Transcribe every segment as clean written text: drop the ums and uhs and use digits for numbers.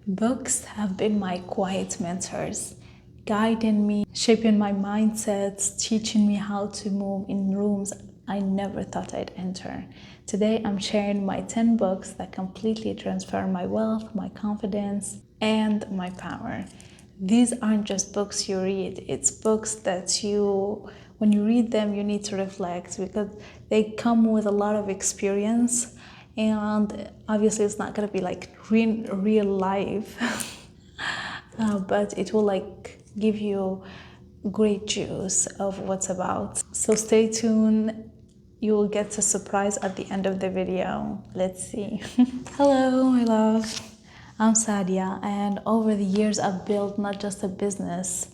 Books have been my quiet mentors, guiding me, shaping my mindsets, teaching me how to move in rooms I never thought I'd enter. Today, I'm sharing my 10 books that completely transform my wealth, my confidence, and my power. These aren't just books you read, it's books that when you read them, you need to reflect because they come with a lot of experience, and obviously it's not going to be like real life. But it will like give you great juice of what's about. So stay tuned. You will get a surprise at the end of the video. Let's see. Hello, my love. I'm Sadia, and over the years I've built not just a business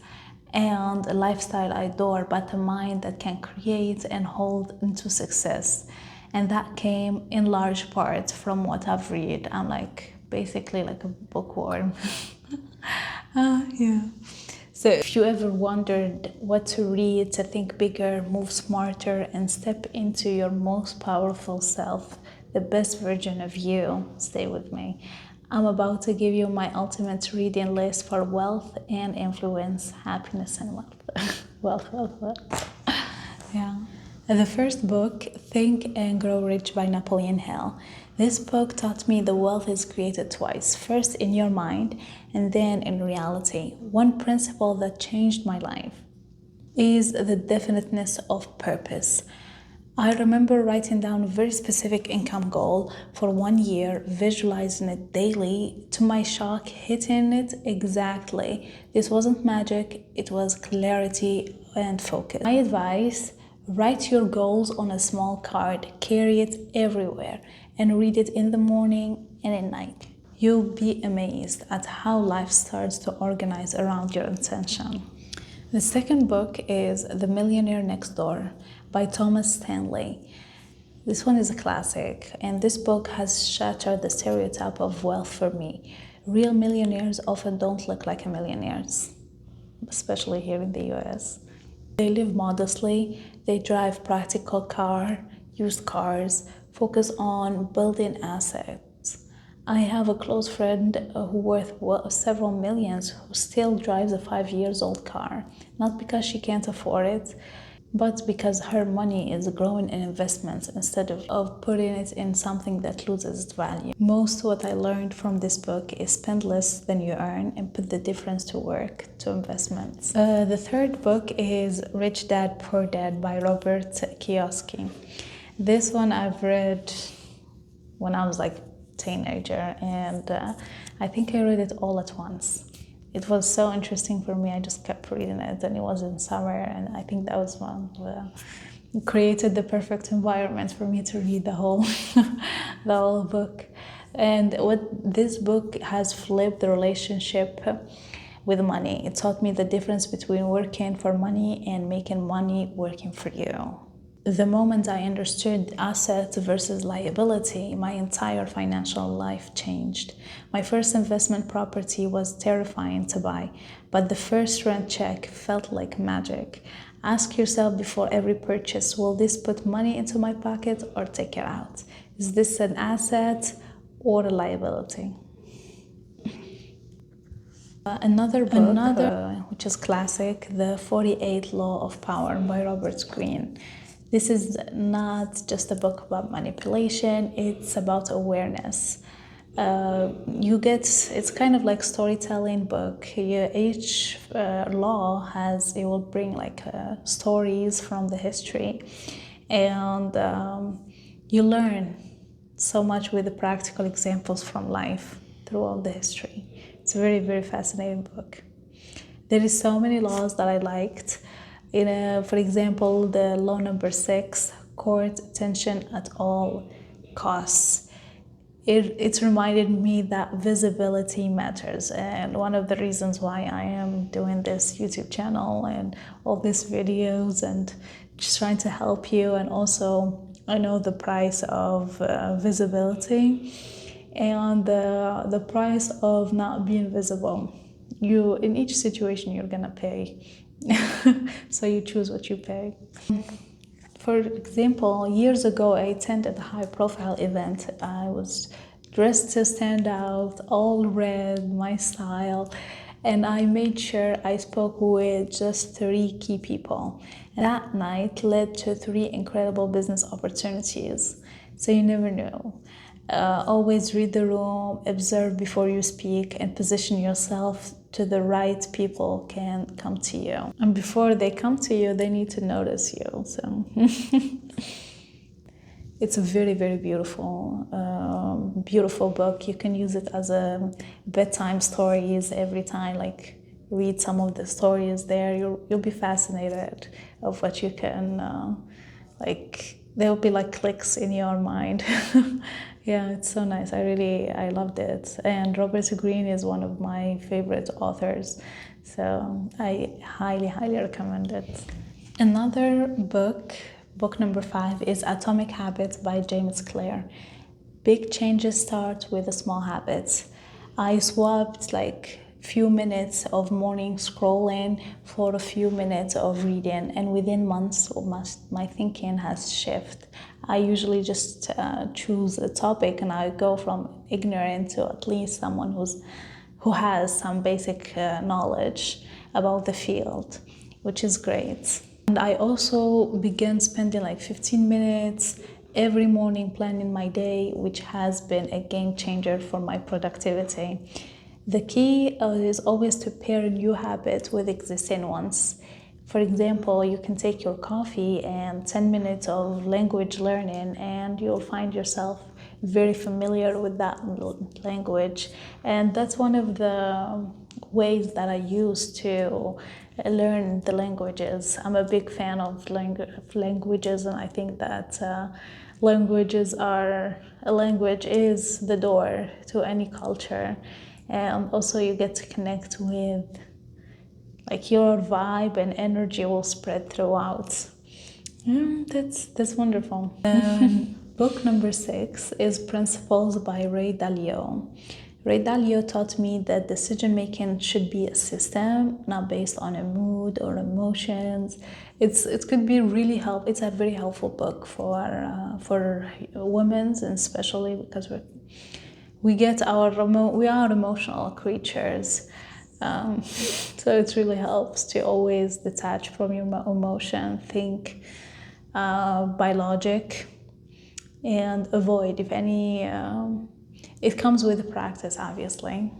and a lifestyle I adore, but a mind that can create and hold into success. And that came in large part from what I've read. I'm like basically like a bookworm. Yeah. So if you ever wondered what to read to think bigger, move smarter, and step into your most powerful self, the best version of you, stay with me. I'm about to give you my ultimate reading list for wealth and influence, happiness and wealth. wealth. Yeah. The first book, Think and Grow Rich by Napoleon Hill. This book taught me the wealth is created twice, first in your mind and then in reality. One principle that changed my life is the definiteness of purpose. I remember writing down a very specific income goal for 1 year, visualizing it daily. To my shock, hitting it exactly. This wasn't magic, it was clarity and focus. My advice: write your goals on a small card, carry it everywhere, and read it in the morning and at night. You'll be amazed at how life starts to organize around your intention. The second book is The Millionaire Next Door by Thomas Stanley. This one is a classic, and this book has shattered the stereotype of wealth for me. Real millionaires often don't look like millionaires, especially here in the US. They live modestly, they drive practical used cars, focus on building assets. I have a close friend who worth several millions who still drives a 5-year-old car, not because she can't afford it, but because her money is growing in investments instead of putting it in something that loses its value. Most what I learned from this book is spend less than you earn and put the difference to work, to investments. The third book is Rich Dad Poor Dad by Robert Kiyosaki. This one I've read when I was like teenager, and I think I read it all at once. It was so interesting for me. I just kept reading it, and it was in summer, and I think that was one created the perfect environment for me to read the whole the whole book. And what this book has flipped the relationship with money. It taught me the difference between working for money and making money working for you. The moment I understood asset versus liability, my entire financial life changed. My first investment property was terrifying to buy, but the first rent check felt like magic. Ask yourself before every purchase, will this put money into my pocket or take it out? Is this an asset or a liability? Another book, which is classic, The 48 Law of Power by Robert Greene. This is not just a book about manipulation, it's about awareness. It's kind of like storytelling book. Each law it will bring like stories from the history, and you learn so much with the practical examples from life throughout the history. It's a very, very fascinating book. There is so many laws that I liked. For example, the law number 6, court attention at all costs. It reminded me that visibility matters, and one of the reasons why I am doing this YouTube channel and all these videos and just trying to help you, and also I know the price of visibility and the price of not being visible. In each situation you're gonna pay. So you choose what you pay. For example, years ago I attended a high-profile event. I was dressed to stand out, all red, my style. And I made sure I spoke with just 3 key people. And that night led to 3 incredible business opportunities. So you never know. Always read the room, observe before you speak, and position yourself to the right people can come to you. And before they come to you, they need to notice you. So it's a very, very beautiful, beautiful book. You can use it as a bedtime stories every time. Like read some of the stories there. You'll be fascinated of what you can like. There'll be like clicks in your mind. Yeah, it's so nice. I loved it. And Robert Greene is one of my favorite authors. So I highly, highly recommend it. Another book number 5 is Atomic Habits by James Clear. Big changes start with small habits. I swapped like few minutes of morning scrolling for a few minutes of reading, and within months my thinking has shifted. I usually just choose a topic and I go from ignorant to at least someone who has some basic knowledge about the field, which is great. And I also began spending like 15 minutes every morning planning my day, which has been a game changer for my productivity. The key is always to pair new habits with existing ones. For example, you can take your coffee and 10 minutes of language learning, and you'll find yourself very familiar with that language. And that's one of the ways that I use to learn the languages. I'm a big fan of languages, and I think that a language is the door to any culture. And also you get to connect with, like, your vibe and energy will spread throughout. That's wonderful. Book number 6 is Principles by Ray Dalio. Ray Dalio taught me that decision making should be a system, not based on a mood or emotions. It could be really It's a very helpful book for women, and especially because we are emotional creatures. So it really helps to always detach from your emotion, think by logic, and avoid if any. It comes with practice, obviously.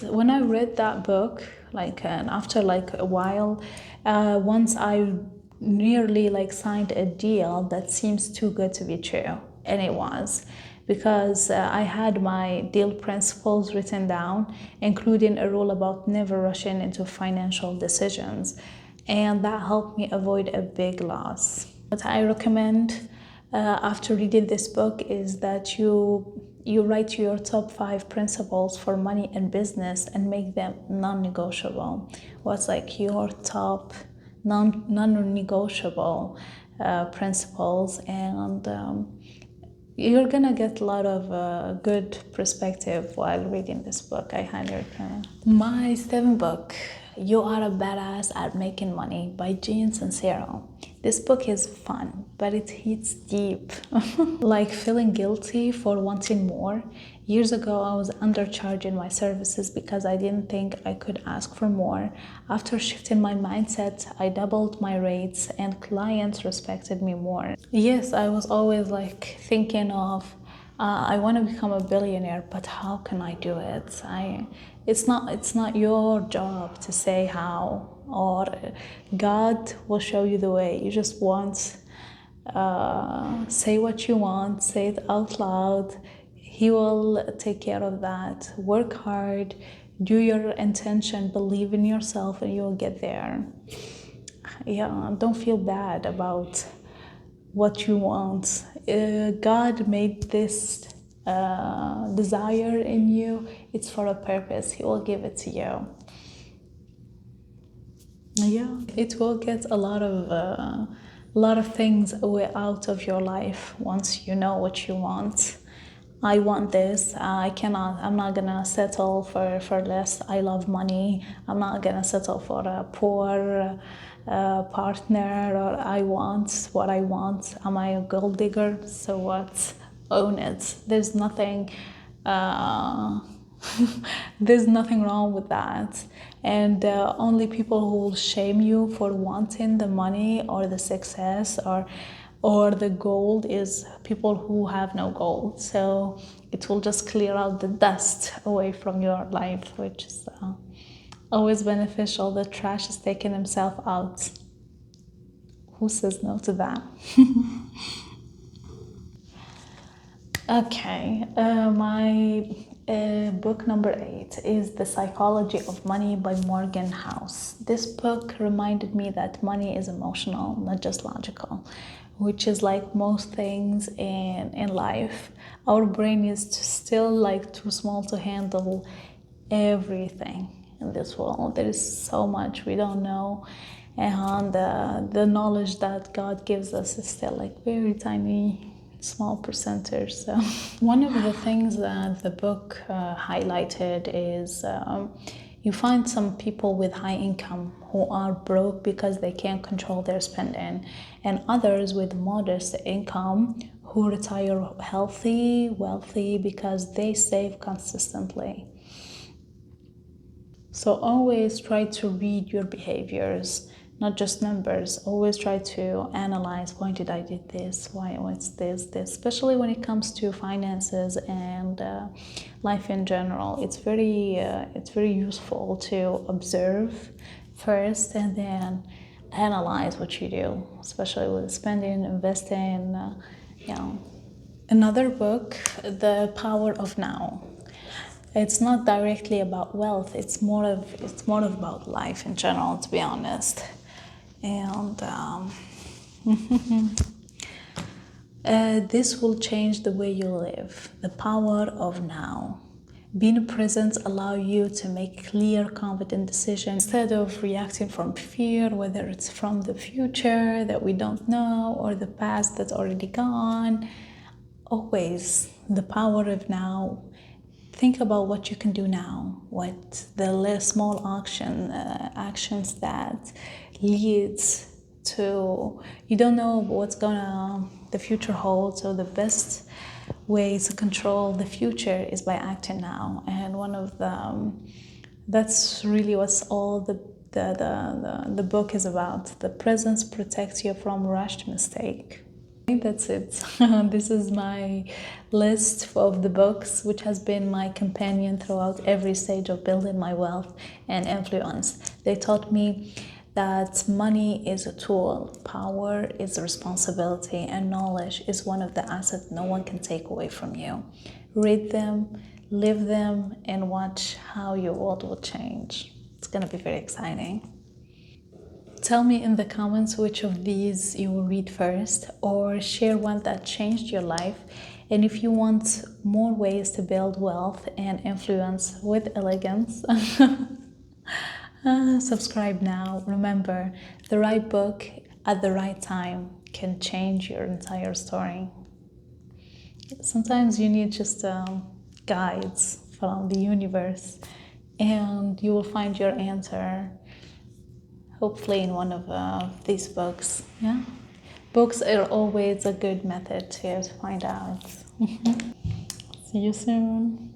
When I read that book, and after a while, once I nearly signed a deal that seems too good to be true, and it was. Because I had my deal principles written down, including a rule about never rushing into financial decisions. And that helped me avoid a big loss. What I recommend after reading this book is that you write your top 5 principles for money and business and make them non-negotiable. What's your top non-negotiable principles, and you're gonna get a lot of good perspective while reading this book. I highly recommend. My 7th book, You Are a Badass at Making Money by Jean Sincero. This book is fun, but it hits deep. Like feeling guilty for wanting more. Years ago, I was undercharging my services because I didn't think I could ask for more. After shifting my mindset, I doubled my rates and clients respected me more. Yes, I was always thinking of, I want to become a billionaire, but how can I do it? It's not your job to say how, or God will show you the way. You just say what you want, say it out loud. He will take care of that. Work hard, do your intention, believe in yourself, and you'll get there. Yeah, don't feel bad about what you want. God made this desire in you. It's for a purpose. He will give it to you. Yeah, it will get a lot of things out of your life once you know what you want. I want this. I'm not gonna settle for less. I love money. I'm not gonna settle for a poor partner, or I want what I want. Am I a gold digger? So what? own it. There's nothing uh, there's nothing wrong with that. And only people who will shame you for wanting the money or the success or the gold is people who have no gold. So it will just clear out the dust away from your life, which is always beneficial. The trash is taking himself out. Who says no to that? Okay, my book number 8 is The Psychology of Money by Morgan House. This book reminded me that money is emotional, not just logical, which is like most things in life. Our brain is still like too small to handle everything in this world. There is so much we don't know, and the knowledge that God gives us is still like very tiny, small percentage. So one of the things that the book highlighted is you find some people with high income who are broke because they can't control their spending, and others with modest income who retire healthy, wealthy because they save consistently. So always try to read your behaviors, not just numbers. Always try to analyze, why did I do this? What's this? Especially when it comes to finances and life in general. It's very useful to observe first and then analyze what you do, especially with spending, investing, Another book, The Power of Now. It's not directly about wealth. It's more of about life in general, to be honest. And this will change the way you live. The power of now. Being present allow you to make clear, confident decisions instead of reacting from fear, whether it's from the future that we don't know or the past that's already gone. Always the power of now. Think about what you can do now, what the small actions that leads to, you don't know what's the future holds. So the best way to control the future is by acting now. And one of that's really what's all the book is about. The presence protects you from rushed mistake. I think that's it. This is my list of the books, which has been my companion throughout every stage of building my wealth and influence. They taught me that money is a tool, power is a responsibility, and knowledge is one of the assets no one can take away from you. Read them, live them, and watch how your world will change. It's going to be very exciting. Tell me in the comments which of these you will read first, or share one that changed your life. And if you want more ways to build wealth and influence with elegance, subscribe now. Remember, the right book at the right time can change your entire story. Sometimes you need just guides from the universe, and you will find your answer hopefully in one of these books. Yeah, books are always a good method to find out. See you soon.